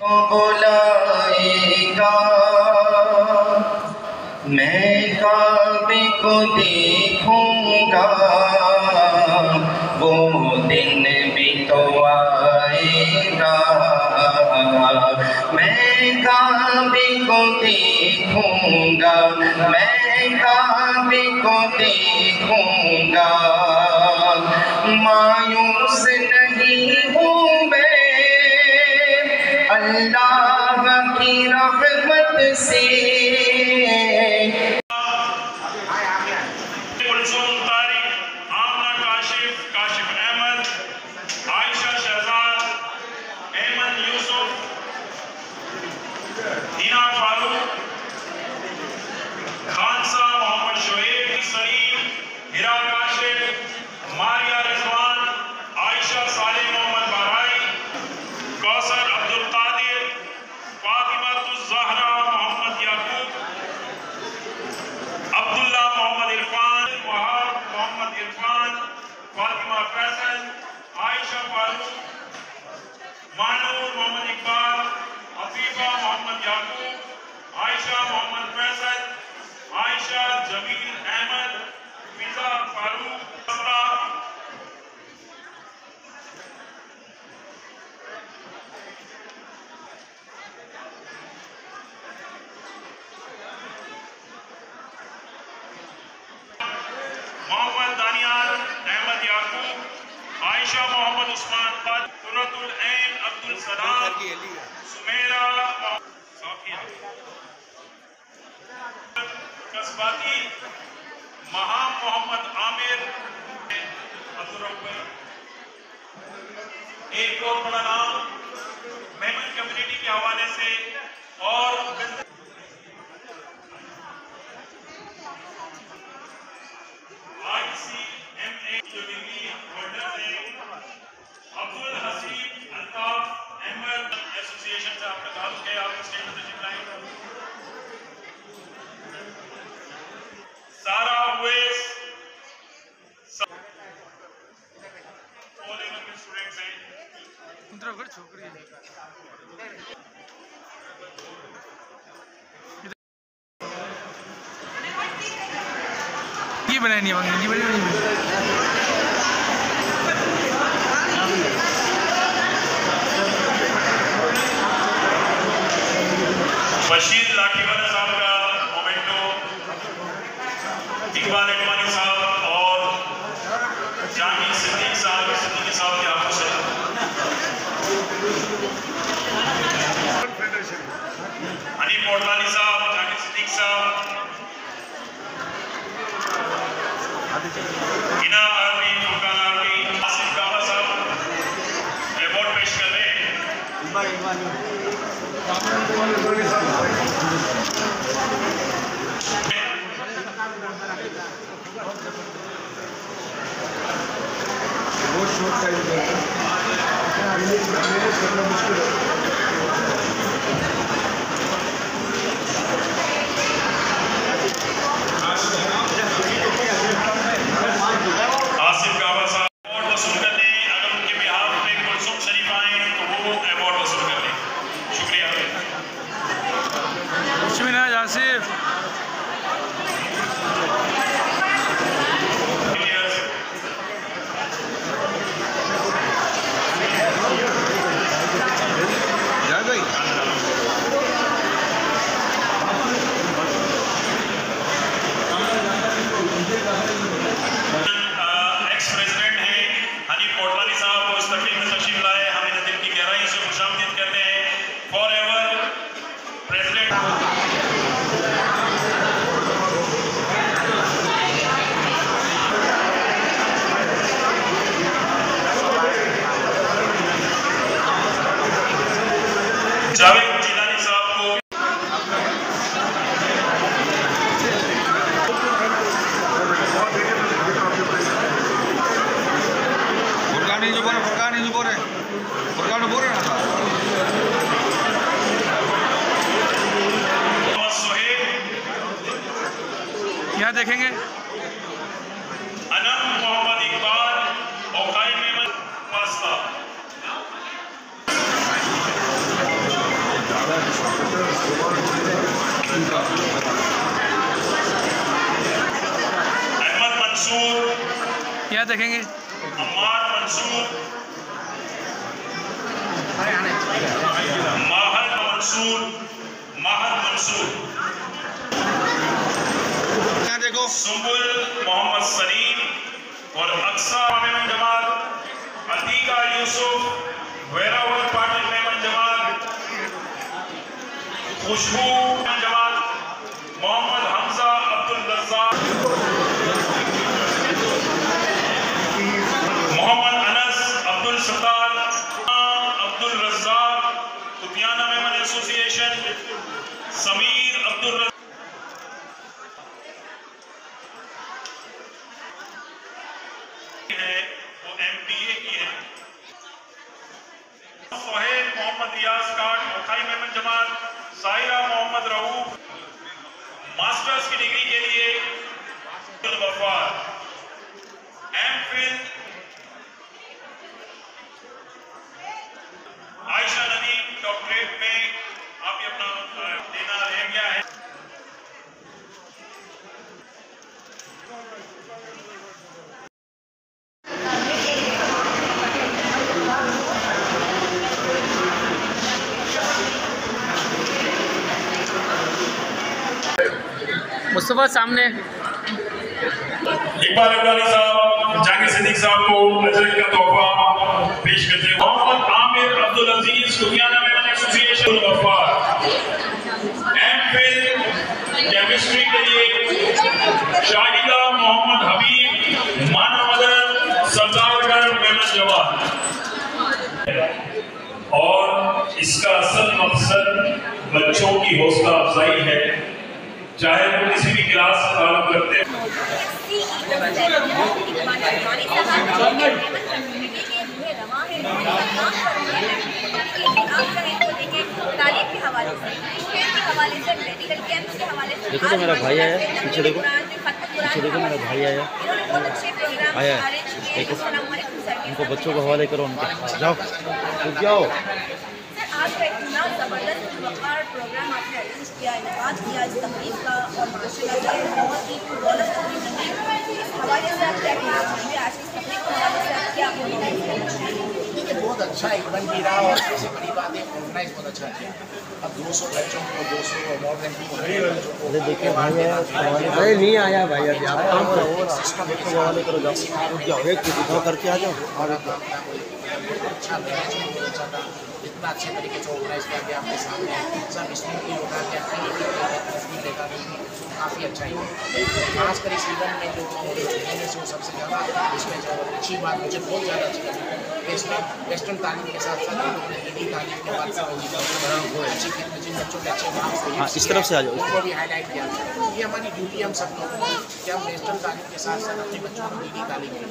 बुलाएगा, मैं काबे को देखूंगा, वो दिन भी तो आएगा। मैं काबे को देखूंगा, मैं काबे को देखूंगा, मायूस नहीं हूँ मैं अल्लाह की रहमत से। आयशा मोहम्मद उस्मान पाद, कुर्रतुल ऐन अब्दुल सलाम, सुमेरा साफिया, कसबाती महा मोहम्मद आमिर, अब्दुल रब्बी। एक और बड़ा नाम मेहमान कम्युनिटी के हवाले से और ICMA जो डिग्री होल्डर्स हैं, अब्दुल हसीब अल्ताफ अहमद एसोसिएशन से आपका ताल्लुक है, आपके स्टेट में तशरीफ लाएं। सारा उवैस लेवल के स्टूडेंट्स हैं। उधर छोकरी है ये बनाई नहीं बनी बशीर लाठीवाला साहब का मोमेंटो, इकबाल इकबाली साहब और जानी सिद्दीकी साहब के हाथों से हनी मोटलानी साहब, जानी सिद्दीकी साहब, हिना आर्मी, फुरकान आर्मी, आसिफ काबा साहब अवार्ड पेश कर रहे हैं। आसिफ काबा साहब अवार्ड वसूल करने, अगर उनके बिहाफ में कुलसुम शरीफ आए तो वो अवार्ड वसूल कर लें। शुक्रिया। आसिफ जावेद जिलानी साहब को यहाँ देखेंगे अनम मोहम्मद इकबाल और कायम पास्ता। क्या देखेंगे? अम्मार मंसूर, माहर मंसूर, क्या देखो? सुंबुल मोहम्मद सलीम और अक्सा मेमन जमाल, अतीका यूसुफ, वेरावल पाटिल मेमन जमाल, खुशबू मेमन जमाल, मोहम्मद हमजा अब्दुल रज़्ज़ाक, मोहम्मद अनस अब्दुल सत्तार, अब्दुल रज़्ज़ाक, कुतियाना मेमन एसोसिएशन, समीर अब्दुल है वो MBA की है। सोहेल मोहम्मद रियाज काट, मुखाई मेमन जमाल, साहिरा मोहम्मद रऊफ, मास्टर्स की डिग्री के लिए वफार, MPhil आयशा नदीम डॉक्टरेट में आप ये अपना देना रह गया है। मुस्तफ़ा सामने। इकबाल अब्दाली साहब जाकिर सिद्दीक साहब को नजर का तोहफा पेश करते हैं। मोहम्मद आमिर अब्दुल अजीज, कुतियाना मेमन एसोसिएशन वफार, MPhil केमिस्ट्री के लिए शाहिदा मोहम्मद हबीब, माना मदर सरदारगढ़ मेमन जवान। और इसका असल मकसद बच्चों की हौसला अफजाई है, चाहे वो किसी भी क्लास से ताल्लुक करते हैं। देखो तो मेरा भाई आया, पीछे देखो, पीछे देखो मेरा भाई आया, आया देखो, उनको बच्चों को हवाले करो, उनके जाओ रुक जाओ। आज का इतना ज़बरदस्त वक़ार प्रोग्राम आपने अरेंज किया, इनकाद किया इस तकरीब का, और माशाल्लाह बहुत ही खूबसूरत तकरीब रही। इस हवाले से आप क्या कहना चाहेंगे? आज की तकरीब के हवाले से आप क्या कहना चाहेंगे? देखिए बहुत अच्छा इवेंट भी रहा और सबसे बड़ी बात है ऑर्गेनाइज बहुत अच्छा किया। अब 200 बच्चों को 200 मोर देन 200 देखिए भाई अरे नहीं आया भाई, अभी आप काम करो, सिस्टम देखो हवाले करो, जाओ रुक जाओ, एक दिखाओ करके आ जाओ। और अच्छा मैनेजमेंट अच्छा था, इतना अच्छे तरीके से ऑर्गेनाइज किया गया आपके सामने, सब स्मूथली होता गया, काफ़ी अच्छा ही। खासकर इस इवेंट में जो रहने से वो सबसे ज़्यादा इसमें जो अच्छी बात मुझे बहुत ज़्यादा अच्छी लगी, इसमें वेस्टर्न तालीम के साथ साथ हिंदी तालीम के बाद अच्छी जिन बच्चों के अच्छे मार्क्स इस तरफ से आ जाओ, उनको भी हाईलाइट किया। ये हमारी ड्यूटी हम सब लोगों की कि हम वेस्टर्न तालीम के साथ साथ अपने बच्चों को हिंदी तालीम दें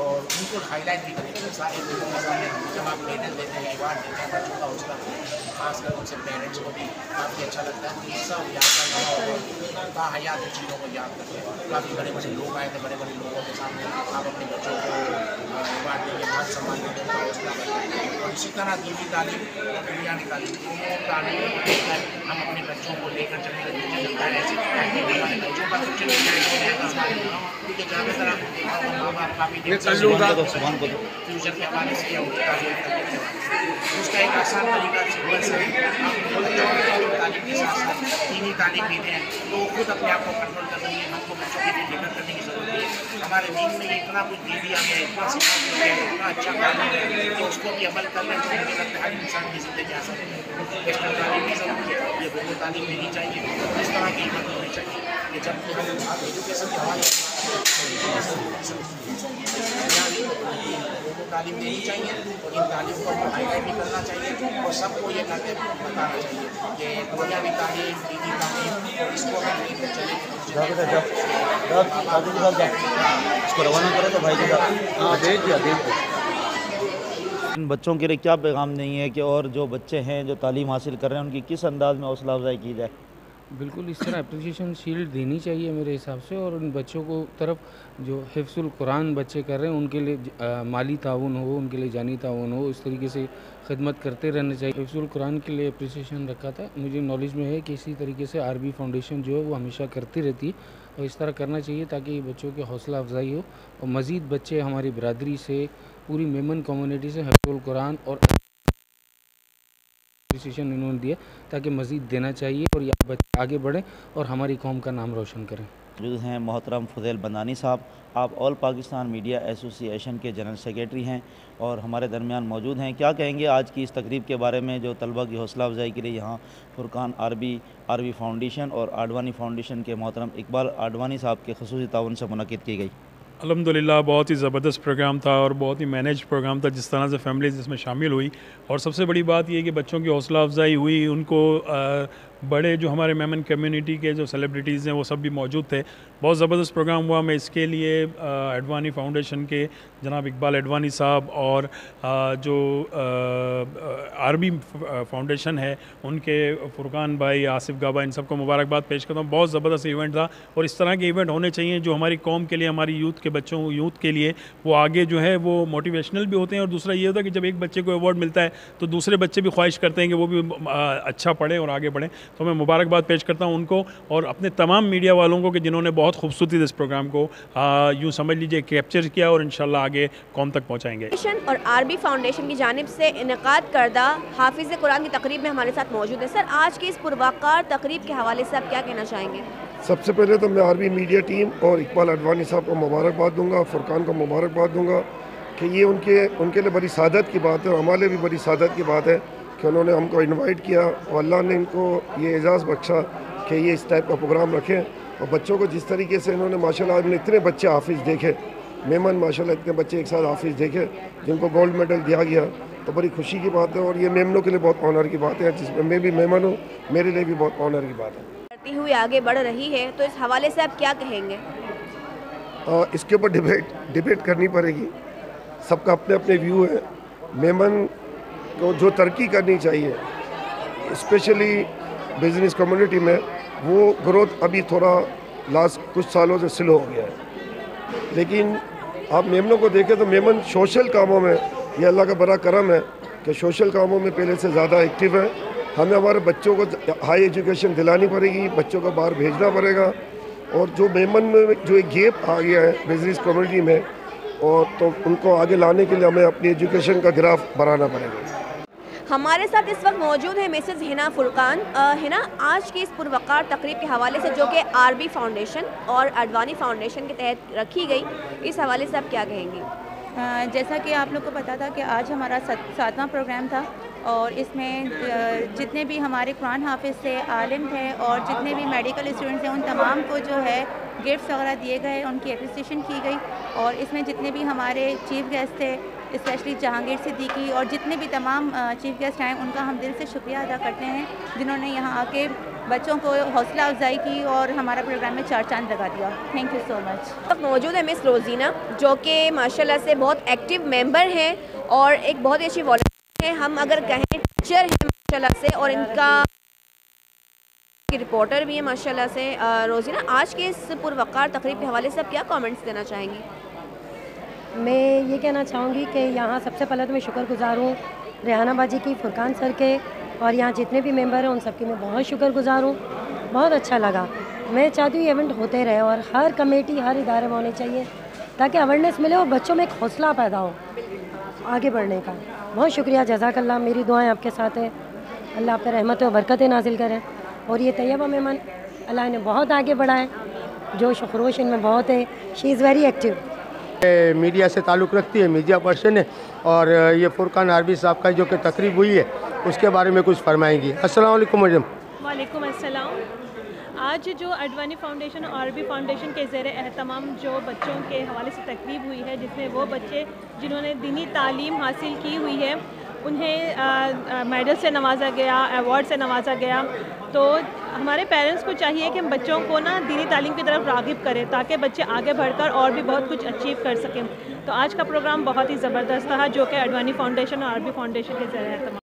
और उनको हाईलाइट भी करें। सारे लोगों के सामने जब आप मेडल देते हैं, अवार्ड देते हैं, बच्चों का हौसला खासकर उनसे पेरेंट्स को भी काफ़ी अच्छा लगता है। ये सब याद करना और बाहयात चीज़ों को याद करते हैं। काफ़ी बड़े बड़े लोग आए थे, बड़े बड़े लोगों के सामने आप अपने बच्चों को अवार्ड देंगे, मान सम्मान देंगे, उनका हौसला करते हैं। और इसी तरह दीनी तालीम और दुनियावी तालीम दोनों तालीम हम अपने बच्चों को लेकर चलेंगे। मुझे लगता है ऐसे हमारे बच्चों का फ्यूचर क्योंकि ज़्यादातर आप माँ बाप काफ़ी फ्यूचर के हवाले से या उनकी तालीम करते हैं, उसका एक आसान तरीका सिंपल सा है। आप तालीम के साथ साथ दीनी तालीम भी दें तो खुद अपने आप को कंट्रोल कर लेंगे। हमको बच्चों की फिक्र करने की ज़रूरत है। हमारे दीन में इतना कुछ दे दिया गया, इतना सिखा दिया गया, इतना अच्छा काम है कि उसको भी अमल करना चाहिए। मुझे लगता है हर इंसान की ज़िंदगी आसान है। वेस्टर्न तालीम भी ज़रूरी है, ये दोनों तालीम देनी चाहिए, इस तरह की इवेंट होनी चाहिए। ये जब हम एजुकेशन के हवाले से तालीम देनी चाहिए और इन तालीम को हाईलाइट भी करना चाहिए और सबको ये करके बताना चाहिए कि दुनियावी तालीम, दीनी तालीम, इसको हम लेकर चले। इसको रवाना करो तो भाई जी, हाँ भेज दिया, भेज दिया। इन बच्चों के लिए क्या पैगाम नहीं है कि और जो बच्चे हैं जो तालीम हासिल कर रहे हैं उनकी किस अंदाज में हौसला अफजाई की जाए? बिल्कुल इस तरह अप्रिसिएशन शील्ड देनी चाहिए मेरे हिसाब से, और उन बच्चों को तरफ जो हिफ्ज़ुल कुरान बच्चे कर रहे हैं उनके लिए माली ताउन हो, उनके लिए जानी ताउन हो, इस तरीके से खिदमत करते रहना चाहिए। हिफ्ज़ुल कुरान के लिए अप्रिसिएशन रखा था, मुझे नॉलेज में है कि इसी तरीके से आरबी फाउंडेशन जो है वो हमेशा करती रहती है, और इस तरह करना चाहिए ताकि बच्चों की हौसला अफजाई हो और मज़ीद बच्चे हमारी बरदरी से, पूरी मेमन कम्युनिटी से हिफ्ज़ुल कुरान और अप्रिसिएशन इन्होंने दिया ताकि मज़ीद देना चाहिए और ये बच्चे आगे बढ़ें और हमारी कौम का नाम रोशन करें। मौजूद हैं मोहतरम फुज़ैल बंदानी साहब, आप ऑल पाकिस्तान मीडिया एसोसिएशन के जनरल सेक्रेटरी हैं और हमारे दरमियान मौजूद हैं। क्या कहेंगे आज की इस तकरीब के बारे में जो तलबा की हौसला अफजाई के लिए यहाँ फुरकान आरबी फाउंडेशन और आडवानी फाउंडेशन के मोहतरम इकबाल आडवानी साहब के ख़ुसूसी ताउन से मुनक़िद की गई? अल्हम्दुलिल्लाह बहुत ही ज़बरदस्त प्रोग्राम था और बहुत ही मैनेज प्रोग्राम था, जिस तरह से फैमिलीज़ इसमें शामिल हुई। और सबसे बड़ी बात यह कि बच्चों की हौसला अफजाई हुई, उनको बड़े जो हमारे मेमन कम्युनिटी के जो सेलिब्रिटीज़ हैं वो सब भी मौजूद थे। बहुत ज़बरदस्त प्रोग्राम हुआ। मैं इसके लिए एडवानी फाउंडेशन के जनाब इकबाल एडवानी साहब और जो आरबी फाउंडेशन है उनके फुरकान भाई, आसिफ गाबा, इन सबको मुबारकबाद पेश करता हूँ। बहुत ज़बरदस्त इवेंट था और इस तरह के इवेंट होने चाहिए जो हमारी कौम के लिए, हमारी यूथ के बच्चों यूथ के लिए वो आगे जो है वो मोटिवेशनल भी होते हैं। और दूसरा ये होता है कि जब एक बच्चे को अवार्ड मिलता है तो दूसरे बच्चे भी ख्वाहिश करते हैं कि वो भी अच्छा पढ़े और आगे बढ़ें। तो मैं मुबारकबाद पेश करता हूँ उनको और अपने तमाम मीडिया वालों को कि जिन्होंने बहुत खूबसूरती से इस प्रोग्राम को यूँ समझ लीजिए कैप्चर किया और इंशाल्लाह आगे कौम तक पहुँचाएंगे। और आरबी फाउंडेशन की जानिब से इनेकाद करदा हाफिज़ कुरान की तकरीब में हमारे साथ मौजूद है। सर, आज की इस पुरवाकार तकरीब के हवाले से आप क्या कहना चाहेंगे? सबसे पहले तो मैं आरबी मीडिया टीम और इकबाल अडवानी साहब को मुबारकबाद दूंगा, फुरकान को मुबारकबाद दूंगा कि ये उनके लिए बड़ी सादत की बात है और हमारे लिए भी बड़ी सादत की बात है कि उन्होंने हमको इनवाइट किया और अल्लाह ने इनको ये एजाज़ बख्शा कि ये इस टाइप का प्रोग्राम रखें। और बच्चों को जिस तरीके से इन्होंने माशाल्लाह हमने इतने बच्चे हाफिज़ देखे, मेमन माशाल्लाह इतने बच्चे एक साथ हाफिज़ देखे जिनको गोल्ड मेडल दिया गया, तो बड़ी खुशी की बात है और ये मेमनों के लिए बहुत ऑनर की बात है, जिसमें मैं भी मेमन हूँ, मेरे लिए भी बहुत ऑनर की बात है। बढ़ती हुई आगे बढ़ रही है, तो इस हवाले से आप क्या कहेंगे? इसके ऊपर डिबेट करनी पड़ेगी, सबका अपने अपने व्यू है। मेमन को जो तरक्की करनी चाहिए स्पेशली बिजनेस कम्युनिटी में, वो ग्रोथ अभी थोड़ा लास्ट कुछ सालों से स्लो हो गया है। लेकिन आप मेमनों को देखें तो मेमन सोशल कामों में, ये अल्लाह का बड़ा करम है कि सोशल कामों में पहले से ज़्यादा एक्टिव है। हमें हमारे बच्चों को हाई एजुकेशन दिलानी पड़ेगी, बच्चों को बाहर भेजना पड़ेगा। और जो मेमन में जो एक गैप आ गया है बिजनेस कम्युनिटी में, और तो उनको आगे लाने के लिए हमें अपनी एजुकेशन का ग्राफ बढ़ाना पड़ेगा। हमारे साथ इस वक्त मौजूद है मिसेज़ हिना फुरकान। हिना, आज की इस पुरवकार तकरीब के हवाले से जो कि आरबी फाउंडेशन और अडवानी फाउंडेशन के तहत रखी गई, इस हवाले से आप क्या कहेंगी? जैसा कि आप लोग को पता था कि आज हमारा 7वां प्रोग्राम था और इसमें जितने भी हमारे कुरान हाफिज़ थे, आलिम थे और जितने भी मेडिकल स्टूडेंट्स हैं उन तमाम को जो है गिफ्ट्स वगैरह दिए गए, उनकी अप्रिसिएशन की गई। और इसमें जितने भी हमारे चीफ़ गेस्ट थे, स्पेशली जहांगीर सिद्दीकी और जितने भी तमाम चीफ़ गेस्ट आए, उनका हम दिल से शुक्रिया अदा करते हैं जिन्होंने यहाँ आके बच्चों को हौसला अफजाई की और हमारा प्रोग्राम में 4 चांद लगा दिया। Thank you so much. मौजूद है मिस रोजीना, जो कि माशाल्लाह से बहुत एक्टिव मेंबर हैं और एक बहुत ही अच्छी वॉलंटियर हैं। हम अगर कहें टीचर हैं माशाल्लाह से, और इनका रिपोर्टर भी है माशाल्लाह से। रोजीना, आज के इस पुरवकार तकरीब के हवाले से आप क्या कमेंट्स देना चाहेंगी? मैं ये कहना चाहूँगी कि यहाँ सबसे पहले तो मैं शुक्रगुज़ार हूँ रेहाना बाजी की, फुरकान सर के, और यहाँ जितने भी मेंबर हैं उन सबकी मैं बहुत शुक्रगुज़ार हूँ। बहुत अच्छा लगा। मैं चाहती हूँ इवेंट होते रहे और हर कमेटी, हर इदारे में होने चाहिए ताकि अवेयरनेस मिले और बच्चों में एक हौसला पैदा हो आगे बढ़ने का। बहुत शुक्रिया, जज़ाकल्लाह। मेरी दुआएं आपके साथ हैं, अल्लाह आप पे रहमत और बरकतें नाजिल करें। और ये तैयबा मेमन अल्लाह ने बहुत आगे बढ़ाए, जोश खरोश इनमें बहुत है। She is very active. Media से ताल्लुक़ रखती है, मीडिया पर्सन है, और ये फुरकान आरबी साहब का जो कि तकरीब हुई है उसके बारे में कुछ फरमाएंगी। अस्सलाम वालेकुम मैडम। वालेकुम अस्सलाम। आज जो अडवानी फाउंडेशन और आरबी फाउंडेशन के ज़ेर एहतमाम जो बच्चों के हवाले से तकरीब हुई है, जिसमें वो बच्चे जिन्होंने दीनी तालीम हासिल की हुई है उन्हें मेडल से नवाजा गया, अवार्ड से नवाजा गया। तो हमारे पेरेंट्स को चाहिए कि हम बच्चों को ना दीनी तालीम की तरफ राग़िब करें ताकि बच्चे आगे बढ़कर और भी बहुत कुछ अचीव कर सकें। तो आज का प्रोग्राम बहुत ही ज़बरदस्त था, जो कि अडवानी फाउंडेशन और आरबी फाउंडेशन के ज़रिए